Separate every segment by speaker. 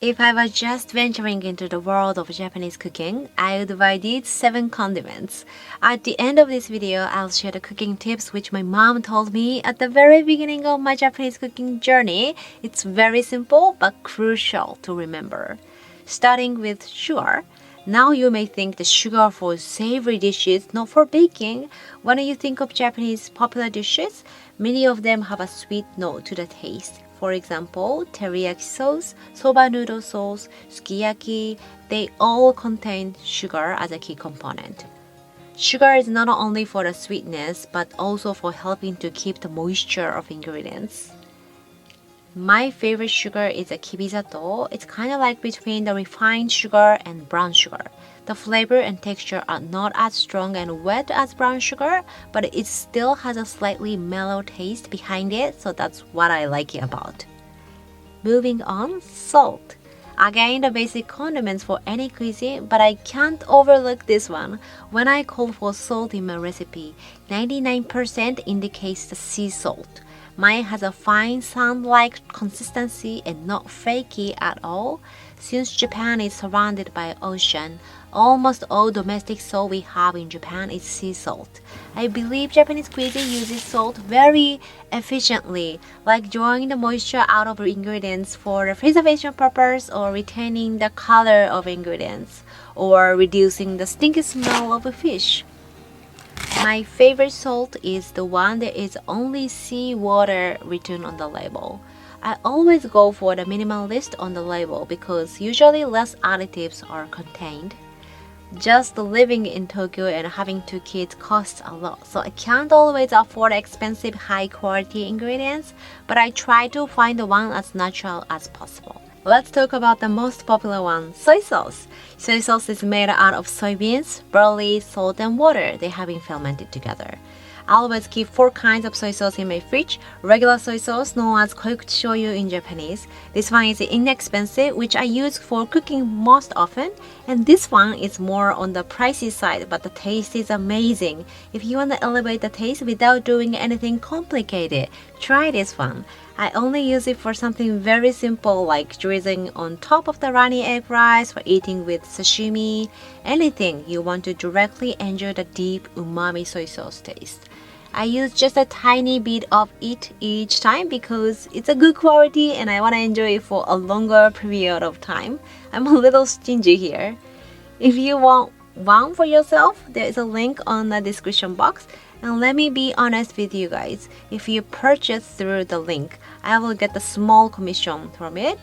Speaker 1: If I was just venturing into the world of Japanese cooking, I would buy these 7 condiments. At the end of this video, I'll share the cooking tips which my mom told me at the very beginning of my Japanese cooking journey. It's very simple but crucial to remember. Starting with sugar. Now you may think the sugar for savory dishes, not for baking. When you think of Japanese popular dishes, many of them have a sweet note to the taste. For example, teriyaki sauce, soba noodle sauce, sukiyaki, they all contain sugar as a key component. Sugar is not only for the sweetness, but also for helping to keep the moisture of ingredients. My favorite sugar is a kibisato. It's kind of like between the refined sugar and brown sugar. The flavor and texture are not as strong and wet as brown sugar, but it still has a slightly mellow taste behind it, so that's what I like it about. Moving on, salt. Again, the basic condiments for any cuisine, but I can't overlook this one. When I call for salt in my recipe, 99% indicates the sea salt. Mine has a fine sand-like consistency and not flaky at all. Since Japan is surrounded by ocean, almost all domestic salt we have in Japan is sea salt. I believe Japanese cuisine uses salt very efficiently, like drawing the moisture out of ingredients for the preservation purpose or retaining the color of ingredients, or reducing the stinky smell of a fish. My favorite salt is the one that is only seawater written on the label. I always go for the minimal list on the label because usually less additives are contained. Just living in Tokyo and having 2 kids costs a lot, so I can't always afford expensive high quality ingredients, but I try to find the one as natural as possible. Let's talk about the most popular one, soy sauce. Soy sauce is made out of soybeans, barley, salt, and water. They have been fermented together. I always keep 4 kinds of soy sauce in my fridge. Regular soy sauce, known as koikuchi shoyu in Japanese. This one is inexpensive, which I use for cooking most often. And this one is more on the pricey side, but the taste is amazing. If you want to elevate the taste without doing anything complicated, try this one. I only use it for something very simple like drizzling on top of the runny egg rice for eating with sashimi. Anything you want to directly enjoy the deep umami soy sauce taste. I use just a tiny bit of it each time because it's a good quality and I want to enjoy it for a longer period of time. I'm a little stingy here. If you want one for yourself, there is a link on the description box. And let me be honest with you guys, if you purchase through the link, I will get a small commission from it.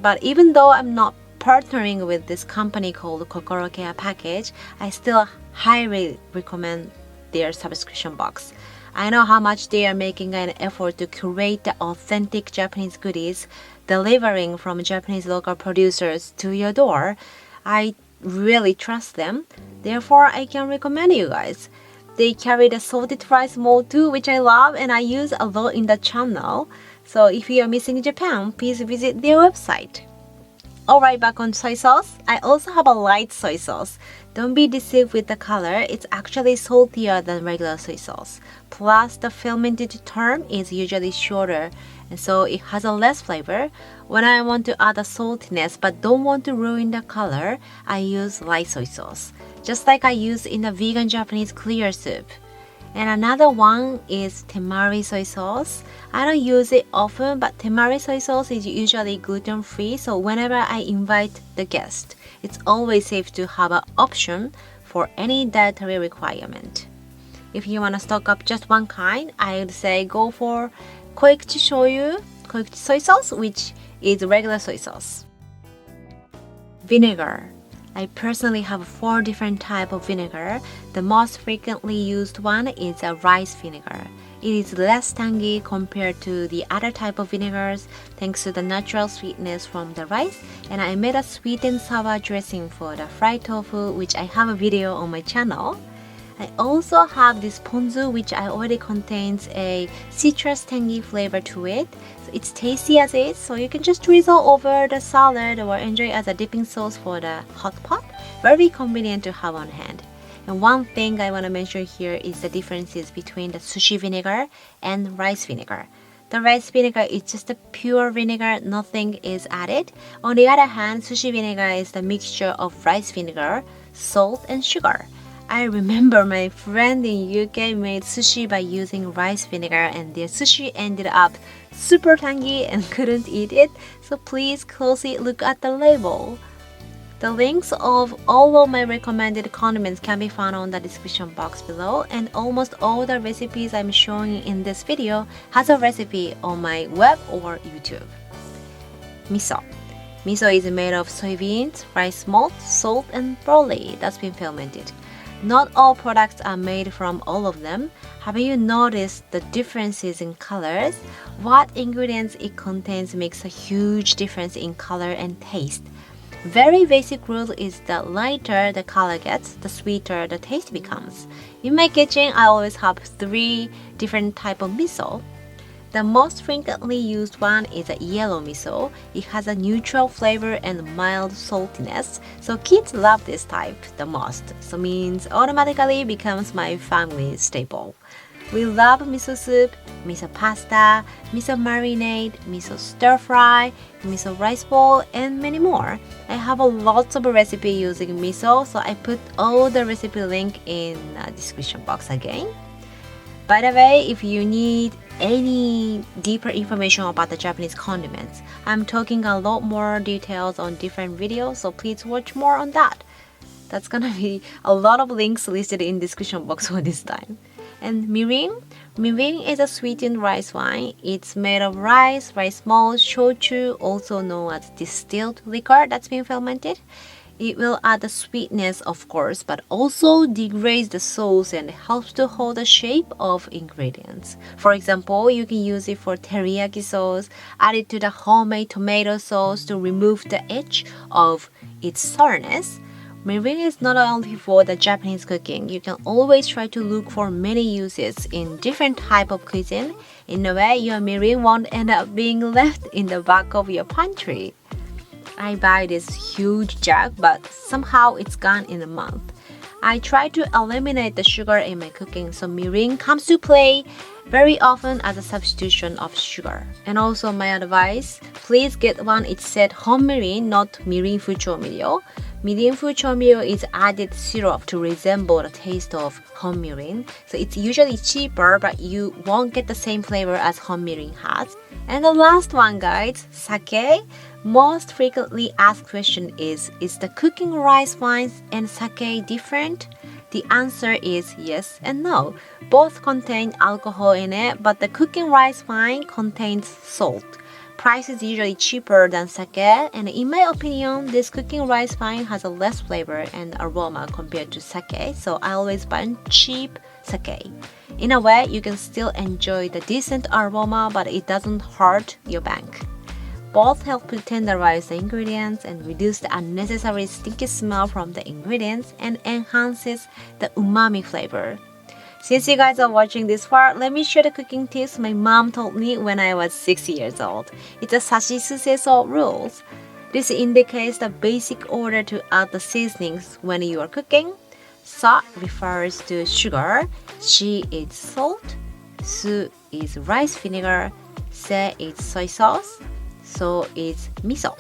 Speaker 1: But even though I'm not partnering with this company called Kokoro Care Package, I still highly recommend their subscription box. I know how much they are making an effort to create the authentic Japanese goodies, delivering from Japanese local producers to your door. I really trust them, therefore I can recommend you guys. They carry the salted rice mold too, which I love and I use a lot in the channel. So if you are missing Japan, please visit their website. Alright, back on soy sauce. I also have a light soy sauce. Don't be deceived with the color, it's actually saltier than regular soy sauce. Plus, the fermented term is usually shorter, and so it has a less flavor. When I want to add a saltiness but don't want to ruin the color, I use light soy sauce, just like I use in the vegan Japanese clear soup. And another one is temari soy sauce. I don't use it often, but temari soy sauce is usually gluten-free, so whenever I invite the guest, it's always safe to have an option for any dietary requirement. If you want to stock up just one kind, I would say go for koikuchi shoyu, koikuchi soy sauce, which is regular soy sauce. Vinegar. I personally have 4 different types of vinegar. The most frequently used one is a rice vinegar. It is less tangy compared to the other type of vinegars thanks to the natural sweetness from the rice, and I made a sweet and sour dressing for the fried tofu, which I have a video on my channel. I also have this ponzu, which already contains a citrus tangy flavor to it. So it's tasty as is, so you can just drizzle over the salad or enjoy it as a dipping sauce for the hot pot. Very convenient to have on hand. And one thing I want to mention here is the differences between the sushi vinegar and rice vinegar. The rice vinegar is just a pure vinegar, nothing is added. On the other hand, sushi vinegar is the mixture of rice vinegar, salt, and sugar. I remember my friend in UK made sushi by using rice vinegar and their sushi ended up super tangy and couldn't eat it, so please closely look at the label. The links of all of my recommended condiments can be found on the description box below, and almost all the recipes I'm showing in this video has a recipe on my web or YouTube. Miso. Miso is made of soybeans, rice malt, salt, and barley that's been fermented. Not all products are made from all of them. Have you noticed the differences in colors? What ingredients it contains makes a huge difference in color and taste. Very basic rule is that lighter the color gets, the sweeter the taste becomes. In my kitchen, I always have 3 different types of miso. The most frequently used one is a yellow miso. It has a neutral flavor and mild saltiness, so kids love this type the most, so means automatically becomes my family staple. We love miso soup, miso pasta, miso marinade, miso stir fry, miso rice bowl, and many more. I have a lots of recipe using miso, so I put all the recipe link in the description box again. By the way, if you need any deeper information about the Japanese condiments, I'm talking a lot more details on different videos, so please watch more on that. That's gonna be a lot of links listed in description box for this time. And mirin. Mirin is a sweetened rice wine. It's made of rice, rice malt, shochu, also known as distilled liquor that's been fermented. It will add the sweetness, of course, but also degrades the sauce and helps to hold the shape of ingredients. For example, you can use it for teriyaki sauce, add it to the homemade tomato sauce to remove the edge of its sourness. Mirin is not only for the Japanese cooking. You can always try to look for many uses in different type of cuisine. In a way, your mirin won't end up being left in the back of your pantry. I buy this huge jug, but somehow it's gone in a month. I try to eliminate the sugar in my cooking, so mirin comes to play very often as a substitution of sugar. And also my advice, please get one it said home mirin, not mirin fuchomirio. Mirin fuchomirio is added syrup to resemble the taste of home mirin, so it's usually cheaper, but you won't get the same flavor as home mirin has. And the last one, guys, sake. Most frequently asked question is the cooking rice wine and sake different? The answer is yes and no. Both contain alcohol in it, but the cooking rice wine contains salt. Price is usually cheaper than sake, and in my opinion, this cooking rice wine has a less flavor and aroma compared to sake, so I always buy cheap sake. In a way, you can still enjoy the decent aroma, but it doesn't hurt your bank. Both help to tenderize the ingredients and reduce the unnecessary stinky smell from the ingredients and enhances the umami flavor. Since you guys are watching this far, let me share the cooking tips my mom told me when I was 6 years old. It's a sa-shi-su-se-so rules. This indicates the basic order to add the seasonings when you are cooking. Sa refers to sugar, shi is salt, su is rice vinegar, se is soy sauce, so is miso.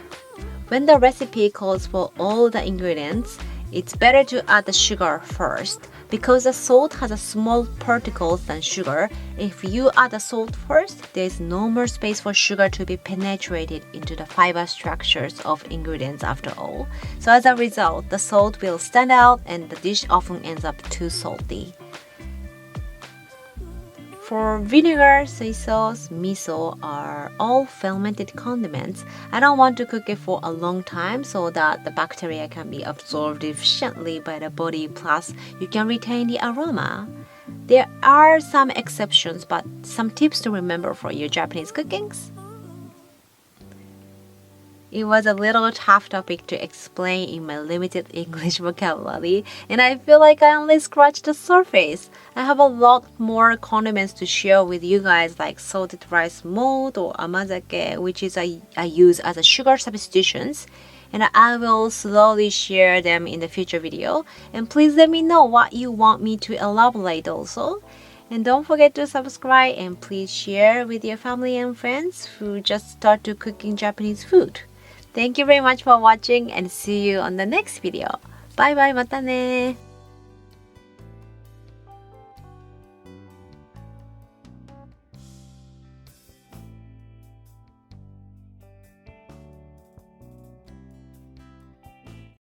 Speaker 1: When the recipe calls for all the ingredients, it's better to add the sugar first. Because the salt has a small particles than sugar, if you add the salt first, there is no more space for sugar to be penetrated into the fiber structures of ingredients after all. So as a result, the salt will stand out and the dish often ends up too salty. For vinegar, soy sauce, miso are all fermented condiments. I don't want to cook it for a long time so that the bacteria can be absorbed efficiently by the body, plus you can retain the aroma. There are some exceptions, but some tips to remember for your Japanese cookings. It was a little tough topic to explain in my limited English vocabulary, and I feel like I only scratched the surface. I have a lot more condiments to share with you guys, like salted rice malt or amazake, which is I use as a sugar substitutions, and I will slowly share them in the future video. And please let me know what you want me to elaborate also. And don't forget to subscribe and please share with your family and friends who just start to cooking Japanese food. Thank you very much for watching and see you on the next video. Bye bye, またね